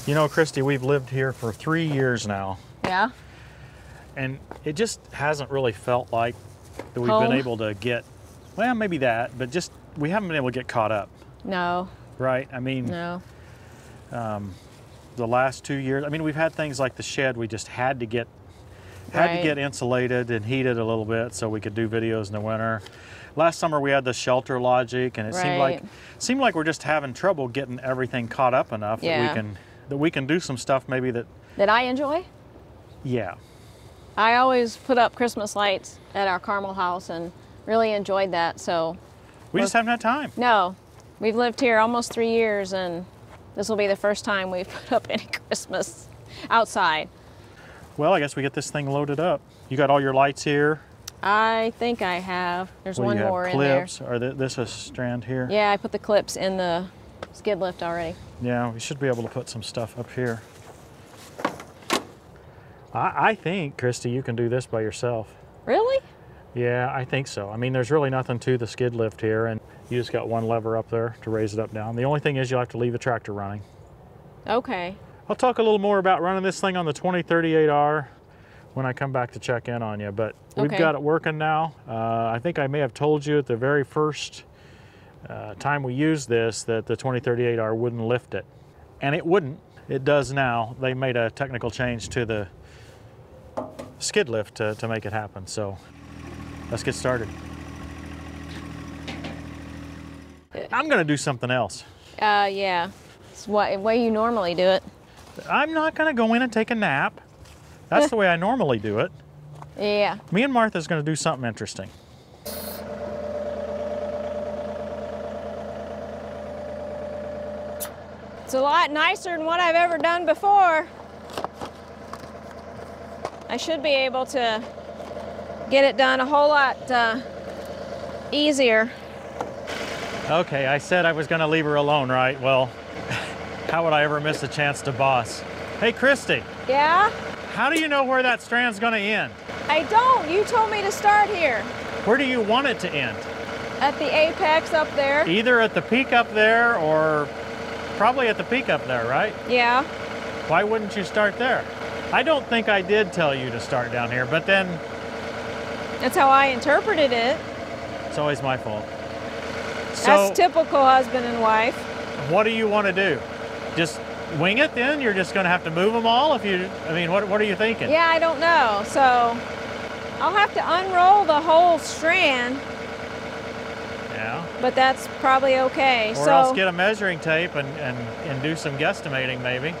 You know, Christy, we've lived here for 3 years now. Yeah. And it just hasn't really felt like that we've Home. been able to get, well, maybe that, but just we haven't been able to get caught up. No. Right? I mean, No. The last 2 years, I mean, we've had things like the shed we just had to get insulated and heated a little bit so we could do videos in the winter. Last summer we had the shelter logic, and it seemed like we're just having trouble getting everything caught up enough that we can do some stuff maybe that I enjoy. Yeah. I always put up Christmas lights at our Carmel house and really enjoyed that. So we just haven't had time. No, we've lived here almost 3 years, and this will be the first time we've put up any Christmas outside. Well, I guess we get this thing loaded up. You got all your lights here? I think I have. There's one more in there. Clips, or this a strand here? Yeah, I put the clips in the skid lift already. Yeah, we should be able to put some stuff up here. I think, Christy, you can do this by yourself. Really? Yeah, I think so. I mean, there's really nothing to the skid lift here, and you just got one lever up there to raise it up down. The only thing is you'll have to leave the tractor running. Okay. I'll talk a little more about running this thing on the 2038R when I come back to check in on you, but we've got it working now. I think I may have told you at the very first time we used this that the 2038R wouldn't lift it, and it wouldn't. It does now. They made a technical change to the skid lift to make it happen, so let's get started. I'm gonna do something else. Yeah. It's the way you normally do it. I'm not gonna go in and take a nap. That's the way I normally do it. Yeah. Me and Martha's gonna do something interesting. It's a lot nicer than what I've ever done before. I should be able to get it done a whole lot easier. Okay, I said I was gonna leave her alone, right? Well, how would I ever miss a chance to boss? Hey, Christy. Yeah? How do you know where that strand's gonna end? I don't. You told me to start here. Where do you want it to end? At the apex up there. Either at the peak up there or probably at the peak up there, right? Yeah. Why wouldn't you start there? I don't think I did tell you to start down here, but then... That's how I interpreted it. It's always my fault. So, that's typical husband and wife. What do you want to do? Just wing it then? You're just going to have to move them all? What are you thinking? Yeah, I don't know. So I'll have to unroll the whole strand. Yeah. But that's probably okay. Or else get a measuring tape and do some guesstimating maybe.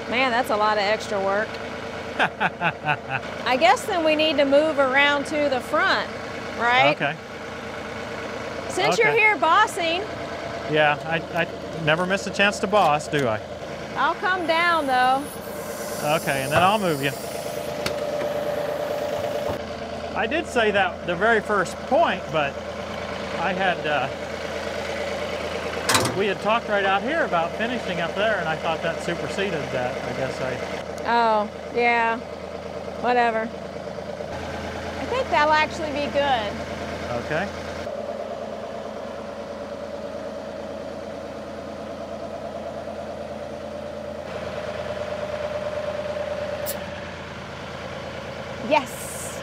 Man, that's a lot of extra work. I guess then we need to move around to the front, right? Okay. Since you're here bossing. Yeah, I never miss a chance to boss, do I? I'll come down though. Okay, and then I'll move you. I did say that the very first point, but I had, we had talked right out here about finishing up there, and I thought that superseded that. I guess Oh, yeah, whatever. I think that'll actually be good. Okay. Yes.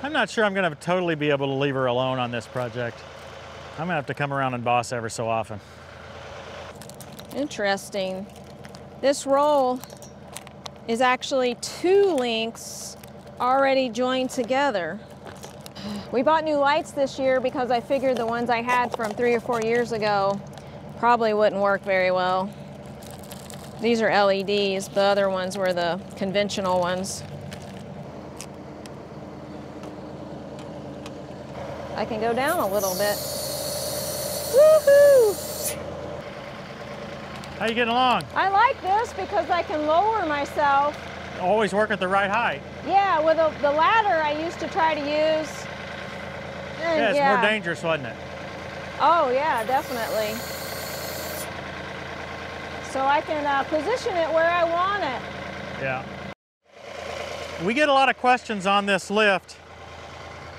I'm not sure I'm going to totally be able to leave her alone on this project. I'm going to have to come around and boss ever so often. Interesting. This roll is actually 2 links already joined together. We bought new lights this year because I figured the ones I had from 3 or 4 years ago probably wouldn't work very well. These are LEDs, the other ones were the conventional ones. I can go down a little bit. Woohoo! How you getting along? I like this because I can lower myself. Always work at the right height. Yeah, with the ladder I used to try to use. Yeah, it's more dangerous, wasn't it? Oh yeah, definitely. So I can position it where I want it. Yeah. We get a lot of questions on this lift.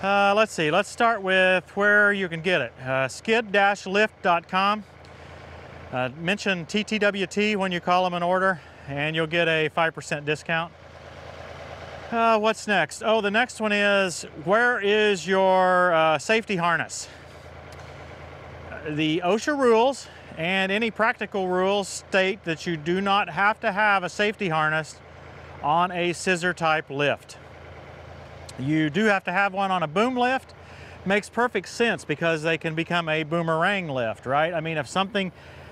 Let's see, let's start with where you can get it. Skid-lift.com. Mention TTWT when you call them an order, and you'll get a 5% discount. What's next? Oh, the next one is, where is your safety harness? The OSHA rules and any practical rules state that you do not have to have a safety harness on a scissor type lift. You do have to have one on a boom lift. Makes perfect sense because they can become a boomerang lift, right? I mean, if something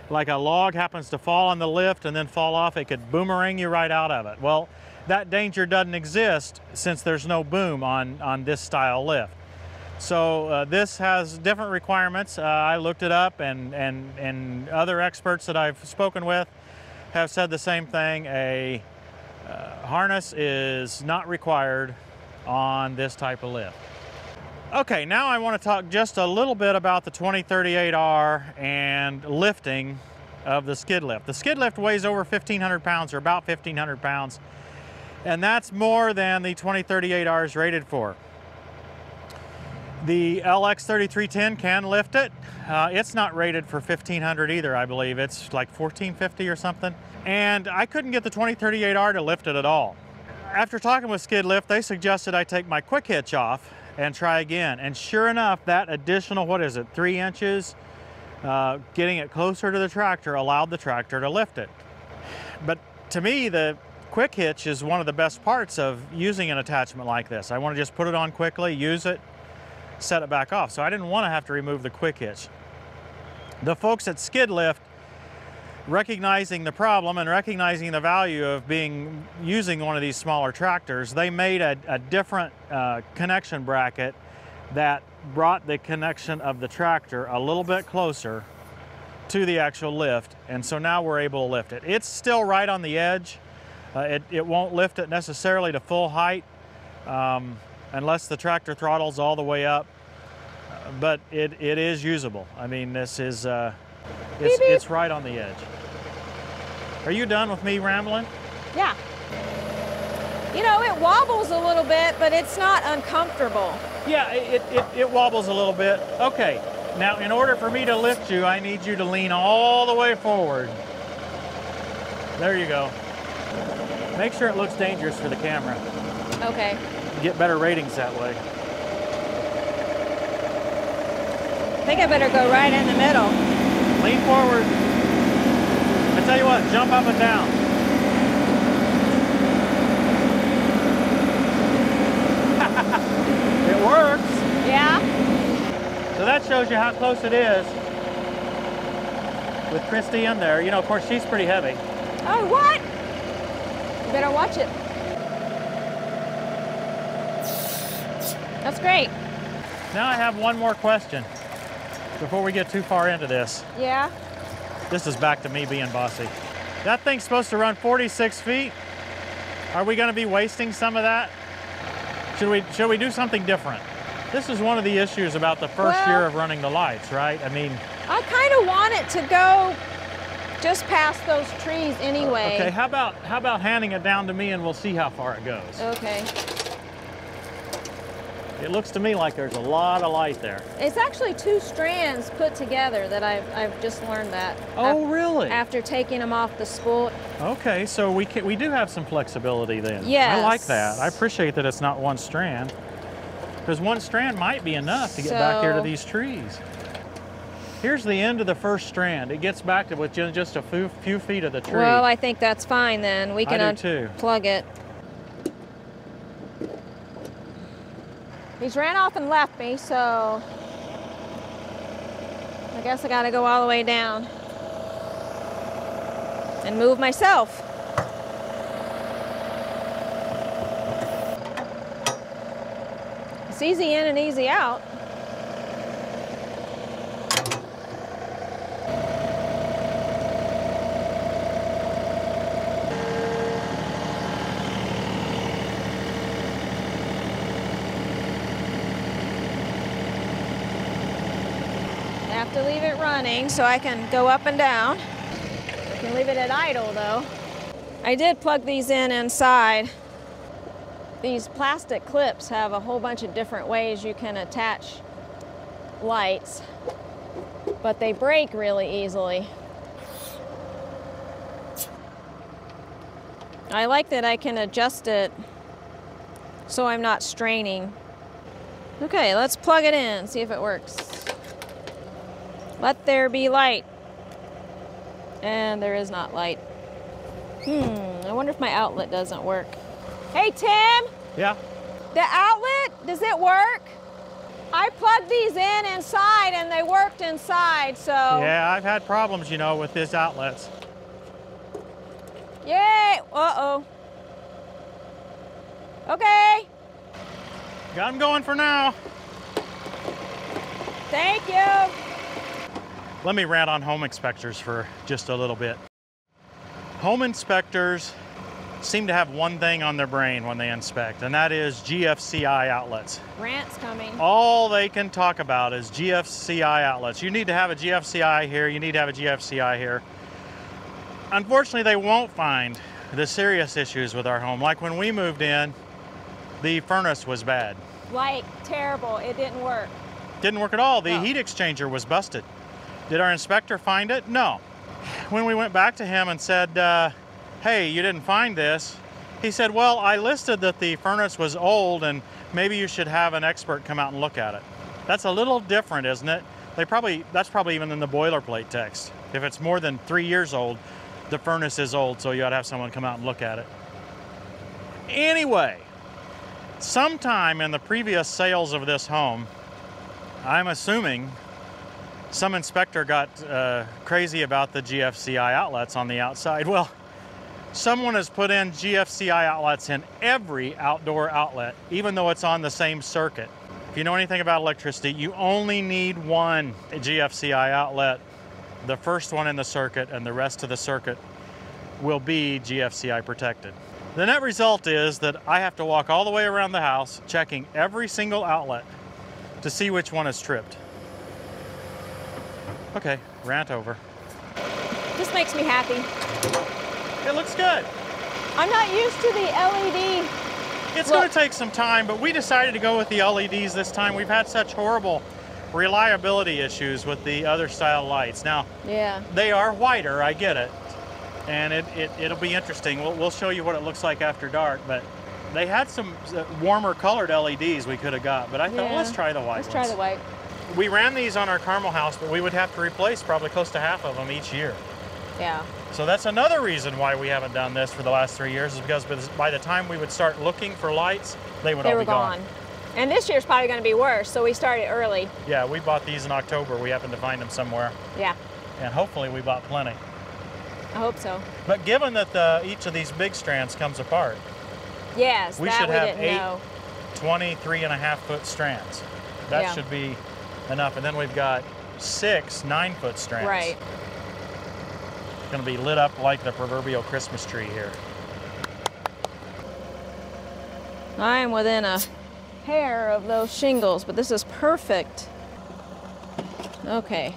like a log happens to fall on the lift and then fall off, it could boomerang you right out of it. Well, that danger doesn't exist since there's no boom on this style lift. So this has different requirements. I looked it up, and other experts that I've spoken with have said the same thing. A harness is not required on this type of lift. Okay, now I want to talk just a little bit about the 2038R and lifting of the skid lift. The skid lift weighs over 1,500 pounds, or about 1,500 pounds, and that's more than the 2038R is rated for. The LX3310 can lift it. It's not rated for 1,500 either, I believe. It's like 1,450 or something. And I couldn't get the 2038R to lift it at all. After talking with Skid Lift, they suggested I take my quick hitch off and try again. And sure enough, that additional, 3 inches, getting it closer to the tractor allowed the tractor to lift it. But to me, the quick hitch is one of the best parts of using an attachment like this. I want to just put it on quickly, use it, set it back off. So I didn't want to have to remove the quick hitch. The folks at Skid Lift, recognizing the problem and recognizing the value of using one of these smaller tractors, they made a different connection bracket that brought the connection of the tractor a little bit closer to the actual lift, and so now we're able to lift it. It's still right on the edge. It won't lift it necessarily to full height unless the tractor throttles all the way up, but it is usable. I mean, this is it's right on the edge. Are you done with me rambling? Yeah. You know, it wobbles a little bit, but it's not uncomfortable. Yeah, it wobbles a little bit. Okay, now in order for me to lift you, I need you to lean all the way forward. There you go. Make sure it looks dangerous for the camera. Okay. You get better ratings that way. I think I better go right in the middle. Lean forward. I tell you what, jump up and down. It works. Yeah. So that shows you how close it is with Christy in there. You know, of course, she's pretty heavy. Oh, what? You better watch it. That's great. Now I have one more question before we get too far into this. Yeah? This is back to me being bossy. That thing's supposed to run 46 feet. Are we going to be wasting some of that? Should we do something different? This is one of the issues about the first year of running the lights, right? I mean, I kind of want it to go just past those trees anyway. Okay, how about handing it down to me and we'll see how far it goes. Okay. It looks to me like there's a lot of light there. It's actually 2 strands put together that I've just learned that. Oh, really? After taking them off the spool. Okay, so we do have some flexibility then. Yes. I like that. I appreciate that it's not 1 strand, because 1 strand might be enough to get back here to these trees. Here's the end of the first strand. It gets back to within just a few feet of the tree. Well, I think that's fine then. We can unplug it. He's ran off and left me, so I guess I gotta go all the way down and move myself. It's easy in and easy out. To leave it running so I can go up and down. I can leave it at idle though. I did plug these in inside. These plastic clips have a whole bunch of different ways you can attach lights, but they break really easily. I like that I can adjust it so I'm not straining. Okay, let's plug it in, see if it works. Let there be light. And there is not light. I wonder if my outlet doesn't work. Hey, Tim? Yeah? The outlet, does it work? I plugged these in inside and they worked inside, so. Yeah, I've had problems, you know, with these outlets. Yay, uh-oh. Okay. Got them going for now. Thank you. Let me rant on home inspectors for just a little bit. Home inspectors seem to have one thing on their brain when they inspect, and that is GFCI outlets. Rant's coming. All they can talk about is GFCI outlets. You need to have a GFCI here, you need to have a GFCI here. Unfortunately, they won't find the serious issues with our home. Like when we moved in, the furnace was bad. Like terrible, it didn't work. Didn't work at all. The heat exchanger was busted. Did our inspector find it? No. When we went back to him and said, hey, you didn't find this, he said, well, I listed that the furnace was old and maybe you should have an expert come out and look at it. That's a little different, isn't it? That's probably even in the boilerplate text. If it's more than 3 years old, the furnace is old, so you ought to have someone come out and look at it. Anyway, sometime in the previous sales of this home, I'm assuming some inspector got crazy about the GFCI outlets on the outside. Well, someone has put in GFCI outlets in every outdoor outlet, even though it's on the same circuit. If you know anything about electricity, you only need one GFCI outlet, the first one in the circuit, and the rest of the circuit will be GFCI protected. The net result is that I have to walk all the way around the house, checking every single outlet to see which one is tripped. Okay, rant over. This makes me happy. It looks good. I'm not used to the LED. It's going to take some time, but we decided to go with the LEDs this time. We've had such horrible reliability issues with the other style lights. Now, yeah, they are whiter, I get it, and it'll be interesting. We'll show you what it looks like after dark, but they had some warmer colored LEDs we could have got, but I thought, well, let's try the white ones. Let's try the white. We ran these on our Carmel house, but we would have to replace probably close to half of them each year. Yeah. So that's another reason why we haven't done this for the last 3 years, is because by the time we would start looking for lights, they would all be gone. And this year's probably going to be worse, so we started early. Yeah, we bought these in October. We happened to find them somewhere. Yeah. And hopefully we bought plenty. I hope so. But given that each of these big strands comes apart, yes, we should have 8 23.5-foot strands. That should be enough. And then we've got 6 9-foot strands. Right. It's going to be lit up like the proverbial Christmas tree here. I am within a hair of those shingles, but this is perfect. Okay,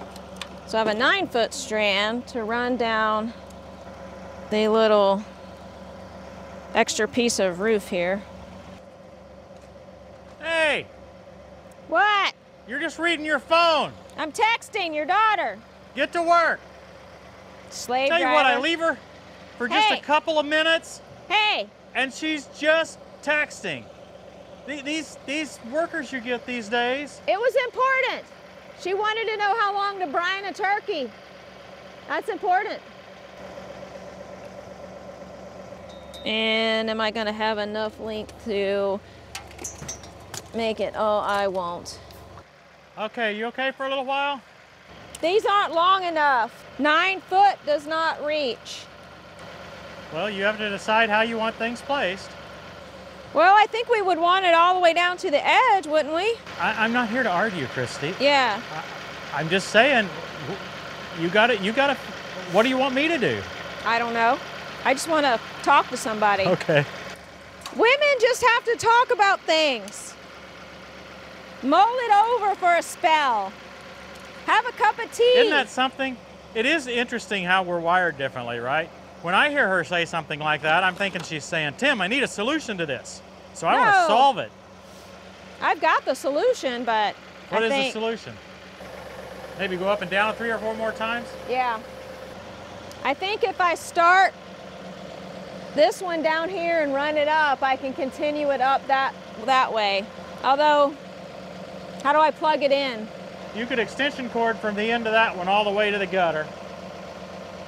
so I have a 9-foot strand to run down the little extra piece of roof here. Hey! What? You're just reading your phone. I'm texting your daughter. Get to work. Slave Tell driver. you what, I leave her for just a couple of minutes. Hey! And she's just texting. These workers you get these days. It was important. She wanted to know how long to brine a turkey. That's important. And am I going to have enough length to make it? Oh, I won't. Okay, you okay for a little while? These aren't long enough. 9 foot does not reach. Well, you have to decide how you want things placed. Well, I think we would want it all the way down to the edge, wouldn't we? I'm not here to argue, Christy. Yeah. I'm just saying, you gotta, what do you want me to do? I don't know. I just want to talk to somebody. Okay. Women just have to talk about things. Mull it over for a spell. Have a cup of tea. Isn't that something? It is interesting how we're wired differently, right? When I hear her say something like that, I'm thinking she's saying, Tim, I need a solution to this. So I want to solve it. I've got the solution, but What is the solution? Maybe go up and down 3 or 4 more times? Yeah. I think if I start this one down here and run it up, I can continue it up that way. Although, how do I plug it in? You could extension cord from the end of that one all the way to the gutter,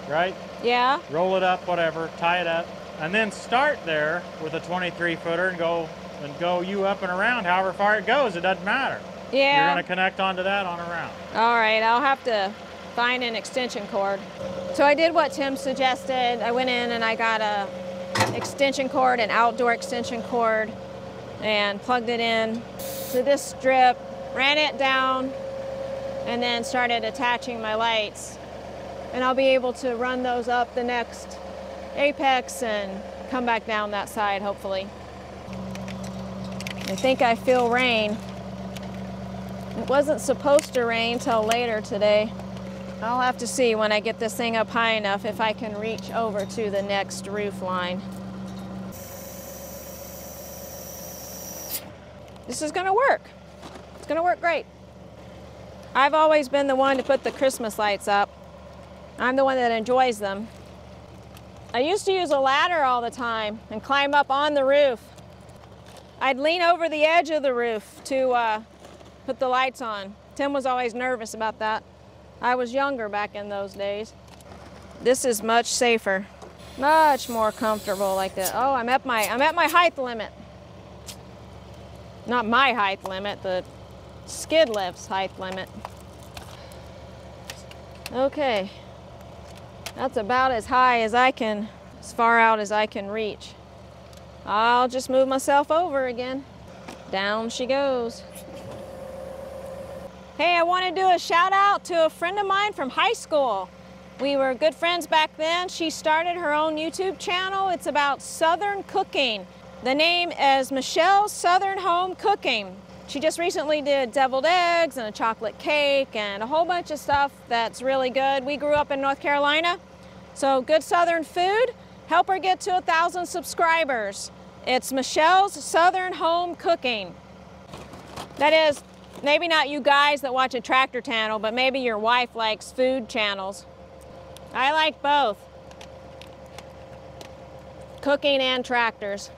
right? Yeah. Roll it up, whatever, tie it up, and then start there with a 23-footer and go you up and around however far it goes. It doesn't matter. Yeah. You're going to connect onto that on around. All right, I'll have to find an extension cord. So I did what Tim suggested. I went in and I got a extension cord, an outdoor extension cord, and plugged it in to this strip, ran it down, and then started attaching my lights. And I'll be able to run those up the next apex and come back down that side, hopefully. I think I feel rain. It wasn't supposed to rain till later today. I'll have to see when I get this thing up high enough if I can reach over to the next roof line. This is gonna work. It's gonna work great. I've always been the one to put the Christmas lights up. I'm the one that enjoys them. I used to use a ladder all the time and climb up on the roof. I'd lean over the edge of the roof to put the lights on. Tim was always nervous about that. I was younger back in those days. This is much safer, much more comfortable like that. Oh, I'm at my height limit. Not my height limit, the skid lift's height limit. Okay, that's about as high as I can, as far out as I can reach. I'll just move myself over again. Down she goes. Hey, I want to do a shout out to a friend of mine from high school. We were good friends back then. She started her own YouTube channel. It's about Southern cooking. The name is Michelle's Southern Home Cooking. She just recently did deviled eggs and a chocolate cake and a whole bunch of stuff that's really good. We grew up in North Carolina, so good Southern food. Help her get to 1,000 subscribers. It's Michelle's Southern Home Cooking. That is, maybe not you guys that watch a tractor channel, but maybe your wife likes food channels. I like both. Cooking and tractors.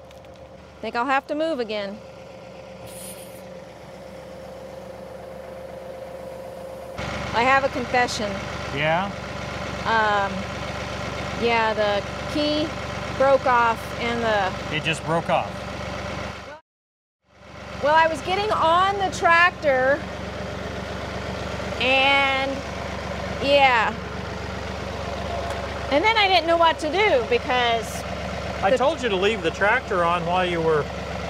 Think I'll have to move again. I have a confession. Yeah? Yeah, the key broke off and It just broke off. Well, I was getting on the tractor and yeah. And then I didn't know what to do because I told you to leave the tractor on while you were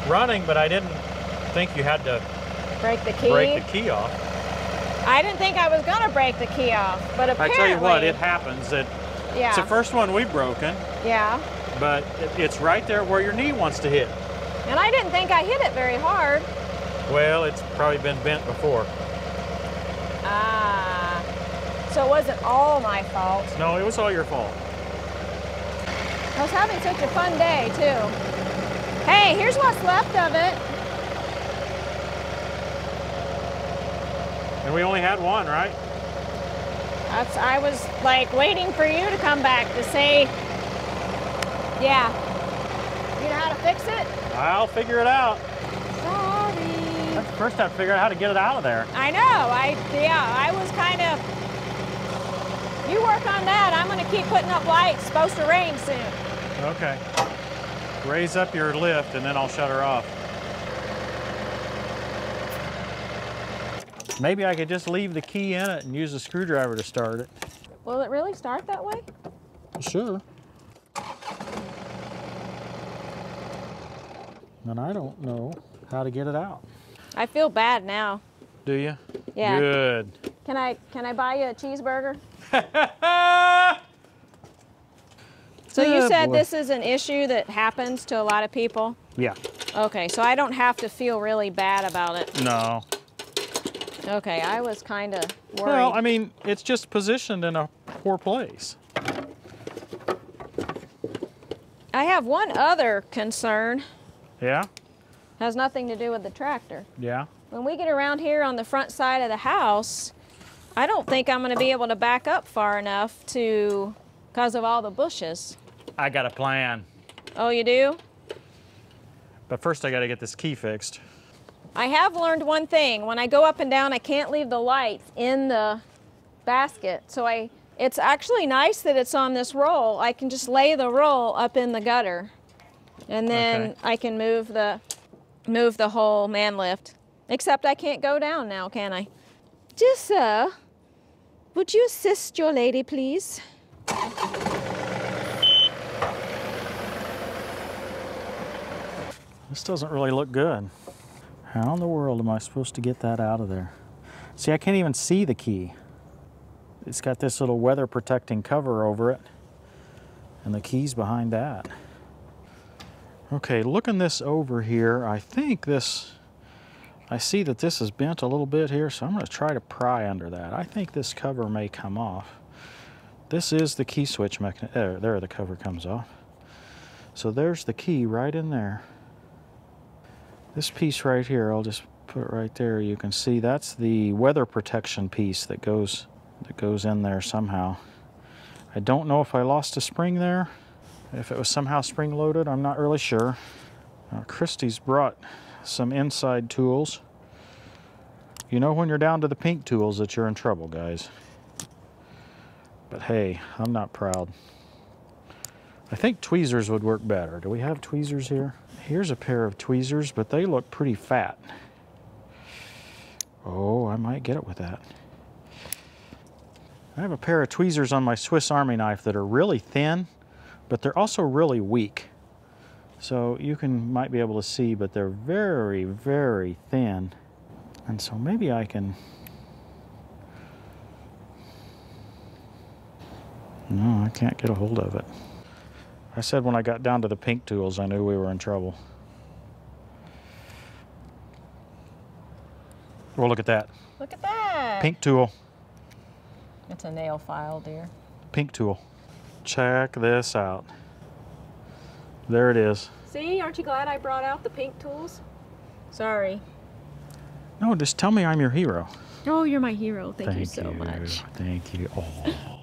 running, but I didn't think you had to break the key off. I didn't think I was gonna break the key off, but apparently. I tell you what, it happens. Yeah. It's the first one we've broken. Yeah. But it's right there where your knee wants to hit. And I didn't think I hit it very hard. Well, it's probably been bent before. Ah. So it wasn't all my fault. No, it was all your fault. I was having such a fun day, too. Hey, here's what's left of it. And we only had one, right? I was like waiting for you to come back to say, yeah. You know how to fix it? I'll figure it out. Sorry. First I have to figure out how to get it out of there. I know, I was kind of, you work on that. I'm gonna keep putting up lights. It's supposed to rain soon. Okay. Raise up your lift and then I'll shut her off. Maybe I could just leave the key in it and use a screwdriver to start it. Will it really start that way? Sure. And I don't know how to get it out. I feel bad now. Do you? Yeah. Good. Can I buy you a cheeseburger? So you said this is an issue that happens to a lot of people? Yeah. Okay, so I don't have to feel really bad about it. No. Okay, I was kind of worried. Well, I mean, it's just positioned in a poor place. I have one other concern. Yeah? Has nothing to do with the tractor. Yeah? When we get around here on the front side of the house, I don't think I'm going to be able to back up far enough because of all the bushes. I got a plan. Oh, you do? But first I gotta get this key fixed. I have learned one thing. When I go up and down, I can't leave the lights in the basket. So it's actually nice that it's on this roll. I can just lay the roll up in the gutter. And then I can move the whole man lift. Except I can't go down now, can I? Dear sir, would you assist your lady, please? This doesn't really look good. How in the world am I supposed to get that out of there? See, I can't even see the key. It's got this little weather protecting cover over it, and the key's behind that. Okay, looking this over here, I see that this is bent a little bit here, so I'm going to try to pry under that. I think this cover may come off. This is the key switch mechanism. There, the cover comes off. So there's the key right in there. This piece right here, I'll just put it right there. You can see that's the weather protection piece that goes in there somehow. I don't know if I lost a spring there. If it was somehow spring loaded, I'm not really sure. Christy's brought some inside tools. You know when you're down to the pink tools that you're in trouble, guys. But hey, I'm not proud. I think tweezers would work better. Do we have tweezers here? Here's a pair of tweezers, but they look pretty fat. Oh, I might get it with that. I have a pair of tweezers on my Swiss Army knife that are really thin, but they're also really weak. So you might be able to see, but they're very, very thin. And so maybe I can... No, I can't get a hold of it. I said when I got down to the pink tools, I knew we were in trouble. Well, look at that. Look at that. Pink tool. It's a nail file, dear. Pink tool. Check this out. There it is. See, aren't you glad I brought out the pink tools? Sorry. No, just tell me I'm your hero. Oh, you're my hero. Thank you so much. Thank you.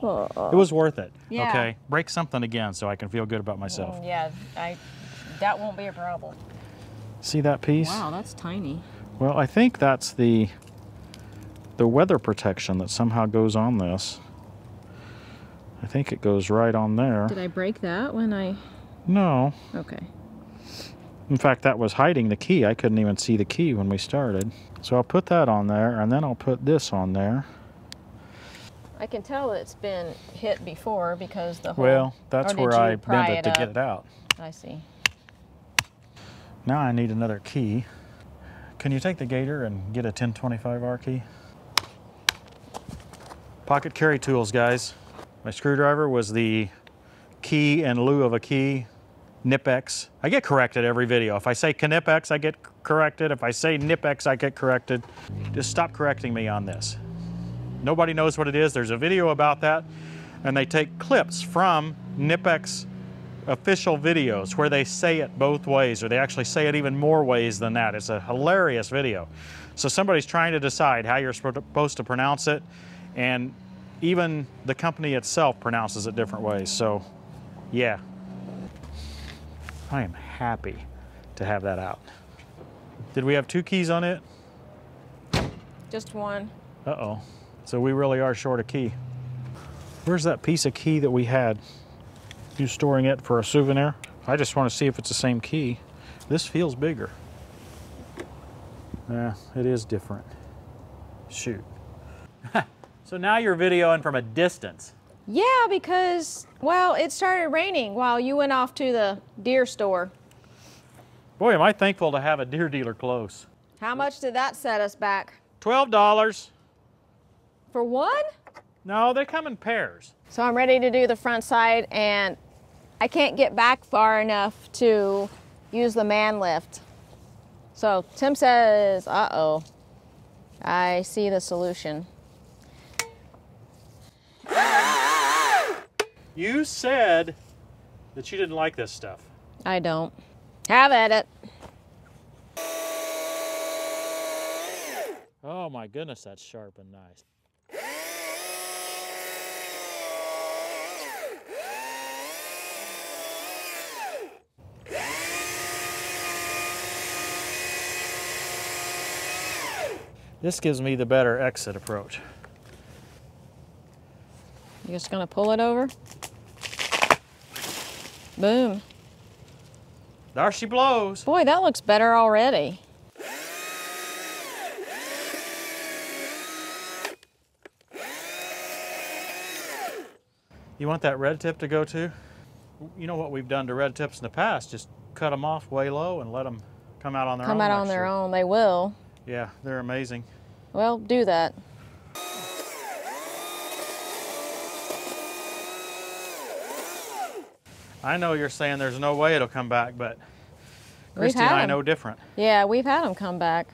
Oh. It was worth it. Yeah. Okay, break something again so I can feel good about myself. Yeah, that won't be a problem. See that piece? Wow, that's tiny. Well, I think that's the weather protection that somehow goes on this. I think it goes right on there. Did I break that when I... No. Okay. In fact, that was hiding the key. I couldn't even see the key when we started. So I'll put that on there, and then I'll put this on there. I can tell it's been hit before because the whole... Well, that's where I bent it to get it out. I see. Now I need another key. Can you take the Gator and get a 1025R key? Pocket carry tools, guys. My screwdriver was the key in lieu of a key. Nip-X. I get corrected every video. If I say Canopies, I get corrected. If I say Nip-X, I get corrected. Just stop correcting me on this. Nobody knows what it is. There's a video about that, and they take clips from Nip-X official videos where they say it both ways, or they actually say it even more ways than that. It's a hilarious video. So somebody's trying to decide how you're supposed to pronounce it, and even the company itself pronounces it different ways. So, yeah. I am happy to have that out. Did we have two keys on it? Just one. Uh-oh. So we really are short a key. Where's that piece of key that we had? You storing it for a souvenir? I just want to see if it's the same key. This feels bigger. Yeah, it is different. Shoot. So now you're videoing from a distance. Yeah, because, well, it started raining while you went off to the Deere store. Boy, am I thankful to have a Deere dealer close. How much did that set us back? $12. For one? No, they come in pairs. So I'm ready to do the front side, and I can't get back far enough to use the man lift. So Tim says, uh-oh, I see the solution. You said that you didn't like this stuff. I don't. Have at it. Oh my goodness, that's sharp and nice. This gives me the better exit approach. You're just gonna pull it over? Boom. There she blows. Boy, that looks better already. You want that red tip to go too? You know what we've done to red tips in the past, just cut them off way low and let them come out on their own. Come out on their own, they will. Yeah, they're amazing. Well, do that. I know you're saying there's no way it'll come back, but Christy and I know different. Yeah, we've had them come back.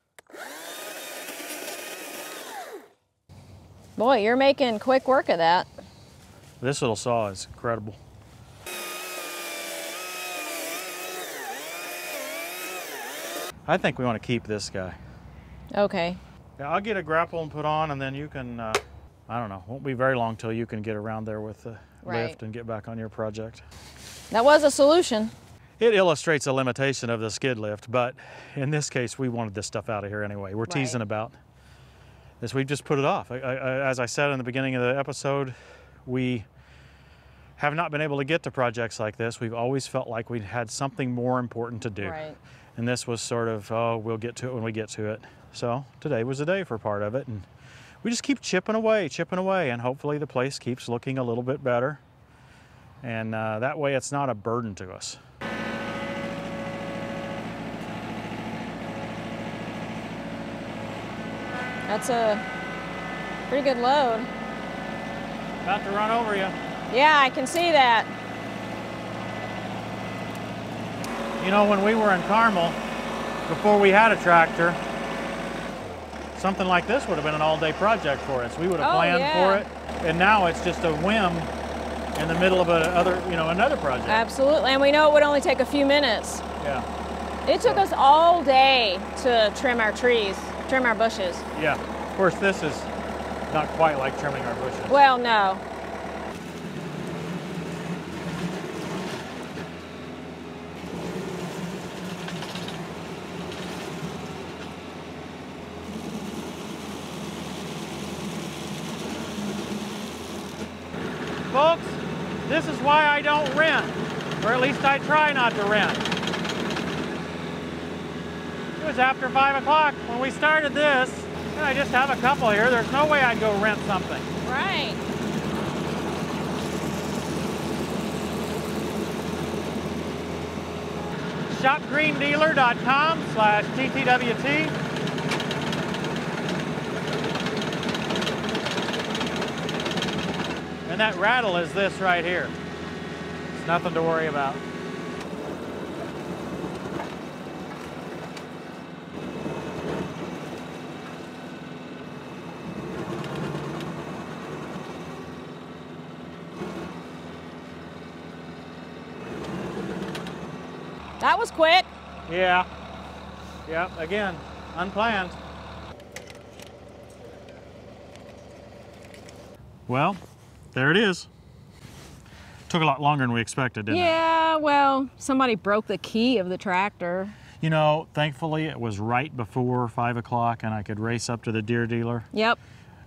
Boy, you're making quick work of that. This little saw is incredible. I think we want to keep this guy. Okay. Yeah, I'll get a grapple and put on, and then you can, I don't know, won't be very long till you can get around there with the lift and get back on your project. That was a solution. It illustrates a limitation of the skid lift, but in this case, we wanted this stuff out of here anyway. We're teasing about this. We just put it off. As I said in the beginning of the episode, we have not been able to get to projects like this. We've always felt like we had something more important to do. Right. And this was sort of, oh, we'll get to it when we get to it. So today was the day for part of it. And we just keep chipping away, and hopefully the place keeps looking a little bit better. And that way it's not a burden to us. That's a pretty good load. About to run over you. Yeah, I can see that. You know, when we were in Carmel, before we had a tractor, something like this would have been an all-day project for us. We would have planned for it, and now it's just a whim in the middle of another project. Absolutely, and we know it would only take a few minutes. Yeah. It took us all day to trim our trees, trim our bushes. Yeah, of course this is not quite like trimming our bushes. Well, no. Folks, this is why I don't rent, or at least I try not to rent. It was after 5 o'clock when we started this, and I just have a couple here. There's no way I'd go rent something. Right. shopgreendealer.com/TTWT. And that rattle is this right here. It's nothing to worry about. That was quick. Yeah. Yeah, again, unplanned. Well, there it is. Took a lot longer than we expected, didn't it? Yeah, well, somebody broke the key of the tractor. You know, thankfully it was right before 5 o'clock and I could race up to the Deere dealer. Yep.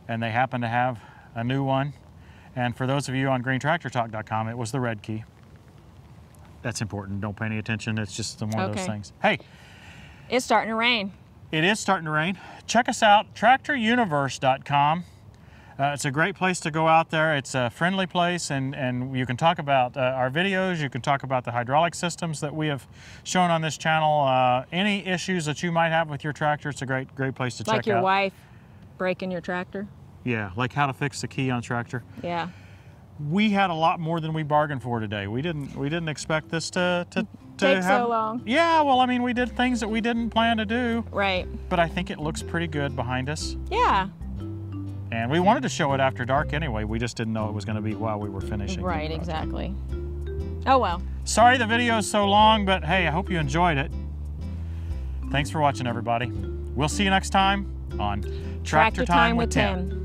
And they happened to have a new one. And for those of you on greentractortalk.com, it was the red key. That's important. Don't pay any attention. It's just one of those things. Hey. It's starting to rain. It is starting to rain. Check us out, tractoruniverse.com. It's a great place to go out there. It's a friendly place, and you can talk about our videos. You can talk about the hydraulic systems that we have shown on this channel. Any issues that you might have with your tractor, it's a great place to check out. Like your wife breaking your tractor? Yeah, like how to fix the key on a tractor. Yeah. We had a lot more than we bargained for today. We didn't expect this to take so long. Yeah, well, I mean, we did things that we didn't plan to do. Right. But I think it looks pretty good behind us. Yeah. And we wanted to show it after dark anyway. We just didn't know it was going to be while we were finishing. Right, exactly. Oh well. Sorry the video is so long, but hey, I hope you enjoyed it. Thanks for watching, everybody. We'll see you next time on Tractor Time with Tim.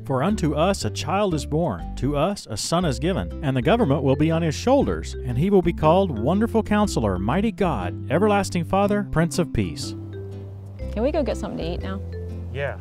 For unto us a child is born, to us a son is given, and the government will be on his shoulders, and he will be called Wonderful Counselor, Mighty God, Everlasting Father, Prince of Peace. Can we go get something to eat now? Yeah.